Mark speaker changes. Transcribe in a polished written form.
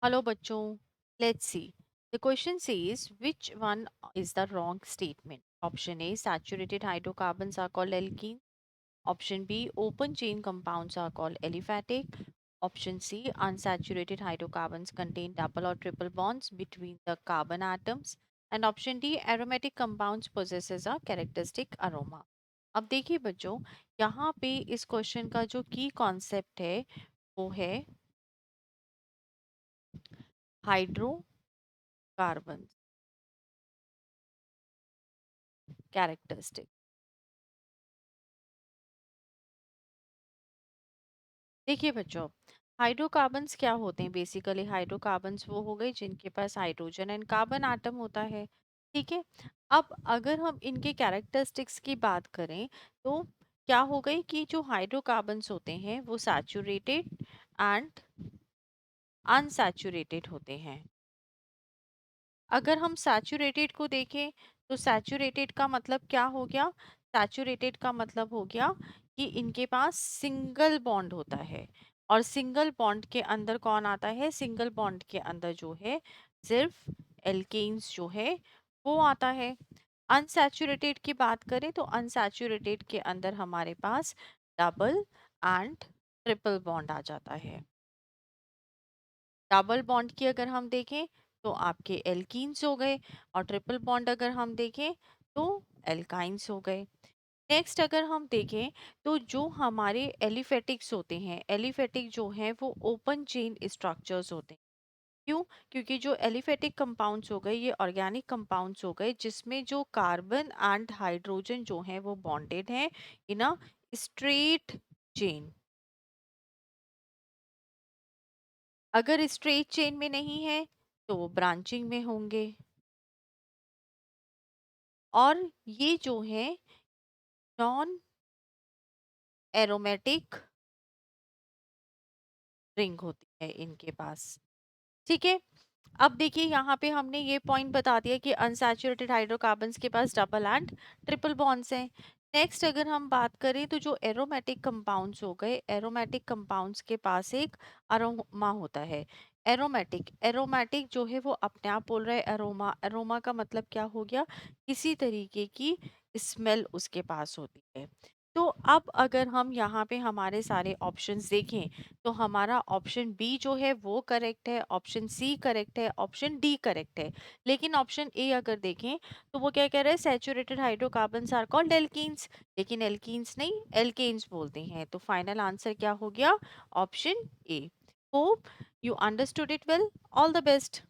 Speaker 1: Hello bachcho. Let's see. The question says which one is the wrong statement? Option A, saturated hydrocarbons are called alkenes. Option B, open chain compounds are called aliphatic. Option C, unsaturated hydrocarbons contain double or triple bonds between the carbon atoms. And option D, aromatic compounds possesses a characteristic aroma. अब देखिए बच्चों, यहाँ पे इस question का जो की concept है वो है हाइड्रोकार्बन कैरेक्टरिस्टिक। देखिए बच्चों, हाइड्रोकार्बन्स क्या होते हैं? बेसिकली हाइड्रोकार्बन्स वो हो गए जिनके पास हाइड्रोजन एंड कार्बन एटम होता है। ठीक है। अब अगर हम इनके कैरेक्टरिस्टिक्स की बात करें तो क्या हो गई कि जो हाइड्रोकार्बन्स होते हैं वो सैचुरेटेड एंड अनसैचुरेटेड होते हैं। अगर हम सैचुरेटेड को देखें तो सैचुरेटेड का मतलब क्या हो गया? सैचुरेटेड का मतलब हो गया कि इनके पास सिंगल बॉन्ड होता है। और सिंगल बॉन्ड के अंदर कौन आता है? सिंगल बॉन्ड के अंदर जो है सिर्फ एल्केन्स जो है वो आता है। अनसैचुरेटेड की बात करें तो अनसैचुरेटेड के अंदर हमारे पास डबल एंड ट्रिपल बॉन्ड आ जाता है। डबल बॉन्ड की अगर हम देखें तो आपके एल्कीन्स हो गए, और ट्रिपल बॉन्ड अगर हम देखें तो एल्काइंस हो गए। नेक्स्ट अगर हम देखें तो जो हमारे एलिफेटिक्स होते हैं, एलिफेटिक जो है वो ओपन चेन स्ट्रक्चर्स होते हैं। क्यों? क्योंकि जो एलिफेटिक कंपाउंड्स हो गए ये ऑर्गेनिक कंपाउंड्स हो गए जिसमें जो कार्बन एंड हाइड्रोजन जो है वो बॉन्डेड है इन अ स्ट्रेट चेन। अगर स्ट्रेट चेन में नहीं है तो वो ब्रांचिंग में होंगे। और ये जो है नॉन एरोमेटिक रिंग होती है इनके पास। ठीक है। अब देखिए यहाँ पे हमने ये पॉइंट बता दिया कि अनसैचुरेटेड हाइड्रोकार्बन्स के पास डबल एंड ट्रिपल बॉन्ड्स हैं। नेक्स्ट अगर हम बात करें तो जो एरोमेटिक कंपाउंड्स हो गए, एरोमेटिक कंपाउंड्स के पास एक अरोमा होता है। एरोमेटिक एरोमेटिक जो है वो अपने आप बोल रहा है अरोमा। अरोमा का मतलब क्या हो गया? किसी तरीके की स्मेल उसके पास होती है। तो अब अगर हम यहाँ पे हमारे सारे ऑप्शंस देखें तो हमारा ऑप्शन बी जो है वो करेक्ट है, ऑप्शन सी करेक्ट है, ऑप्शन डी करेक्ट है। लेकिन ऑप्शन ए अगर देखें तो वो क्या कह रहा है? Saturated hydrocarbons are called alkenes. लेकिन एल्कीन्स नहीं, एल्केन्स बोलते हैं। तो फाइनल आंसर क्या हो गया? Option A. Hope you understood it well. All the best.